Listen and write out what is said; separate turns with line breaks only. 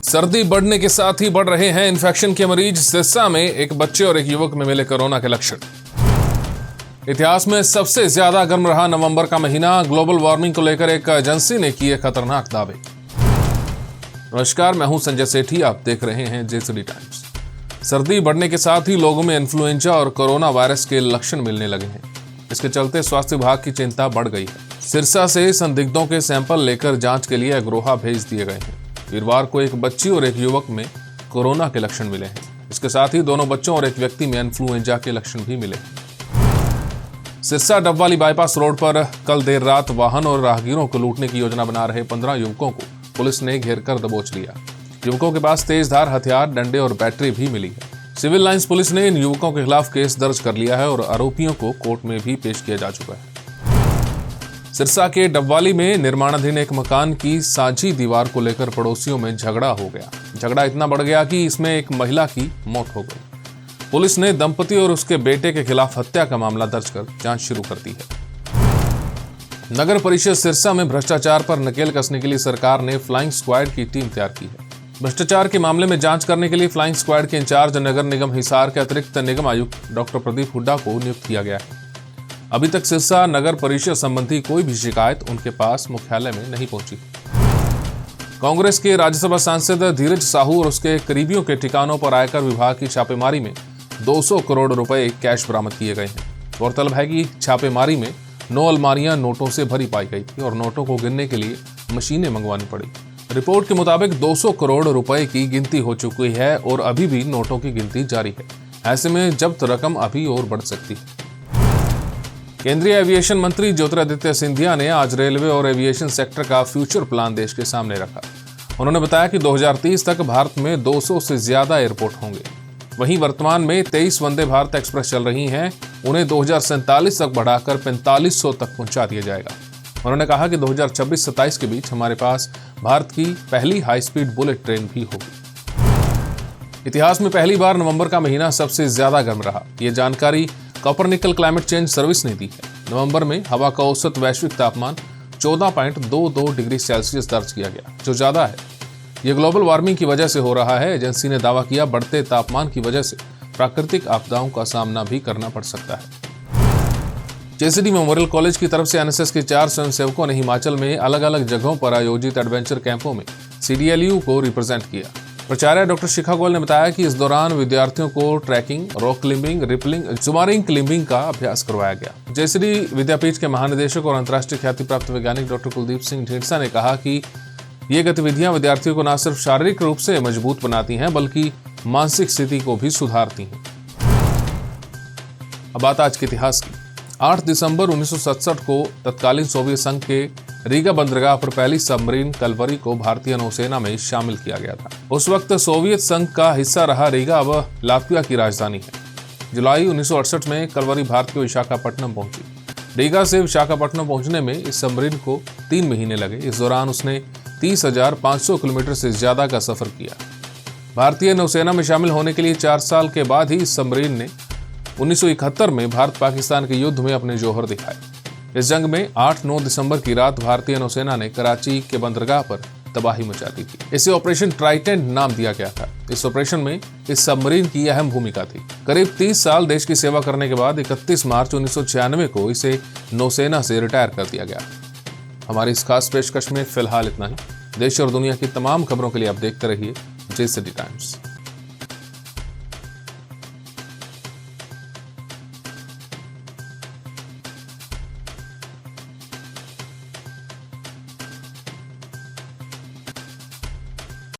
सर्दी बढ़ने के साथ ही बढ़ रहे हैं इन्फेक्शन के मरीज। सिरसा में एक बच्चे और एक युवक में मिले कोरोना के लक्षण। इतिहास में सबसे ज्यादा गर्म रहा नवंबर का महीना। ग्लोबल वार्मिंग को लेकर एक एजेंसी ने किए खतरनाक दावे। नमस्कार, मैं हूं संजय सेठी, आप देख रहे हैं जेसीडी टाइम्स। सर्दी बढ़ने के साथ ही लोगों में इन्फ्लुएंजा और कोरोना वायरस के लक्षण मिलने लगे हैं। इसके चलते स्वास्थ्य विभाग की चिंता बढ़ गई है। सिरसा से संदिग्धों के सैंपल लेकर जांच के लिए अग्रोहा भेज दिए गए हैं। वीरवार को एक बच्ची और एक युवक में कोरोना के लक्षण मिले हैं। इसके साथ ही दोनों बच्चों और एक व्यक्ति में इन्फ्लुएंजा के लक्षण भी मिले हैं। सिरसा डबवाली बाईपास रोड पर कल देर रात वाहन और राहगीरों को लूटने की योजना बना रहे 15 युवकों को पुलिस ने घेर कर दबोच लिया। युवकों के पास तेजधार हथियार, डंडे और बैटरी भी मिली है। सिविल लाइंस पुलिस ने इन युवकों के खिलाफ केस दर्ज कर लिया है और आरोपियों को कोर्ट में भी पेश किया जा चुका है। सिरसा के डबवाली में निर्माणाधीन एक मकान की साझी दीवार को लेकर पड़ोसियों में झगड़ा हो गया। झगड़ा इतना बढ़ गया कि इसमें एक महिला की मौत हो गई। पुलिस ने दंपति और उसके बेटे के खिलाफ हत्या का मामला दर्ज कर जांच शुरू कर दी है। नगर परिषद सिरसा में भ्रष्टाचार पर नकेल कसने के लिए सरकार ने फ्लाइंग स्क्वाड की टीम तैयार की है। भ्रष्टाचार के मामले में जांच करने के लिए फ्लाइंग स्क्वाड के इंचार्ज नगर निगम हिसार के अतिरिक्त निगम आयुक्त डॉक्टर प्रदीप हुड्डा को नियुक्त किया गया है। अभी तक सिरसा नगर परिषद संबंधी कोई भी शिकायत उनके पास मुख्यालय में नहीं पहुंची। कांग्रेस के राज्यसभा सांसद धीरज साहू और उसके करीबियों के ठिकानों पर आयकर विभाग की छापेमारी में 200 करोड़ रुपए कैश बरामद किए गए हैं। गौरतलब है कि छापेमारी में 9 अलमारियां नोटों से भरी पाई गई थी और नोटों को गिनने के लिए मशीनें मंगवानी पड़ी। रिपोर्ट के मुताबिक 200 करोड़ रुपए की गिनती हो चुकी है और अभी भी नोटों की गिनती जारी है। ऐसे में जब्त रकम अभी और बढ़ सकती है। केंद्रीय एविएशन मंत्री ज्योतिरादित्य सिंधिया ने आज रेलवे और एविएशन सेक्टर का फ्यूचर प्लान देश के सामने रखा। उन्होंने बताया कि 2030 तक भारत में 200 से ज्यादा एयरपोर्ट होंगे। वहीं वर्तमान में 23 वंदे भारत एक्सप्रेस चल रही हैं, उन्हें 2047 तक बढ़ाकर 4500 तक पहुंचा दिया जाएगा। उन्होंने कहा कि 2026-27 के बीच हमारे पास भारत की पहली हाई स्पीड बुलेट ट्रेन भी होगी। इतिहास में पहली बार नवंबर का महीना सबसे ज्यादा गर्म रहा। ये जानकारी कॉपरनिकल क्लाइमेट चेंज सर्विस ने दी है। नवंबर में हवा का औसत वैश्विक तापमान 14.22 डिग्री सेल्सियस दर्ज किया गया, जो ज्यादा है। यह ग्लोबल वार्मिंग की वजह से हो रहा है। एजेंसी ने दावा किया, बढ़ते तापमान की वजह से प्राकृतिक आपदाओं का सामना भी करना पड़ सकता है। जेसीडी मेमोरियल कॉलेज की तरफ से एनएसएस के 4 स्वयंसेवकों ने हिमाचल में अलग अलग जगहों पर आयोजित एडवेंचर कैंपों में सीडीएलयू को रिप्रेजेंट किया। प्राचार्य डॉक्टर शिखा गोयल ने बताया कि इस दौरान विद्यार्थियों को ट्रैकिंग, रॉक क्लिंबिंग, रिपलिंग, जुमारिंग क्लिंबिंग का अभ्यास करवाया गया। जेसीडी विद्यापीठ के महानिदेशक और अंतर्राष्ट्रीय ख्याति प्राप्त वैज्ञानिक डॉक्टर कुलदीप सिंह ढींडसा ने कहा कि ये गतिविधियां विद्यार्थियों को न सिर्फ शारीरिक रूप से मजबूत बनाती हैं, बल्कि मानसिक स्थिति को भी सुधारती हैं। अब बात आज के इतिहास की। 8 दिसंबर 1967 को तत्कालीन सोवियत संघ के रीगा बंदरगाह पर पहली सबमरीन कलवरी को भारतीय नौसेना में शामिल किया गया था। उस वक्त सोवियत संघ का हिस्सा रहा रीगा अब लात्विया की राजधानी है। जुलाई 1968 में कलवरी भारत के विशाखापट्टनम पहुंची। रीगा से विशाखापट्टनम पहुंचने में इस सबमरीन को 3 महीने लगे। इस दौरान उसने 30,500 किलोमीटर से ज्यादा का सफर किया। भारतीय नौसेना में शामिल होने के लिए 4 साल के बाद ही इस सबमरीन ने 1971 में भारत पाकिस्तान के युद्ध में अपने जौहर दिखाए। इस जंग में 8-9 दिसंबर की रात भारतीय नौसेना ने कराची के बंदरगाह पर तबाही मचा दी थी। इसे ऑपरेशन ट्राइडेंट नाम दिया गया था। इस ऑपरेशन में इस सबमरीन की अहम भूमिका थी। करीब 30 साल देश की सेवा करने के बाद 31 मार्च 1996 को इसे नौसेना से रिटायर कर दिया गया। हमारी इस खास पेशकश में फिलहाल इतना ही। देश और दुनिया की तमाम खबरों के लिए आप देखते रहिए जेसीडी टाइम्स।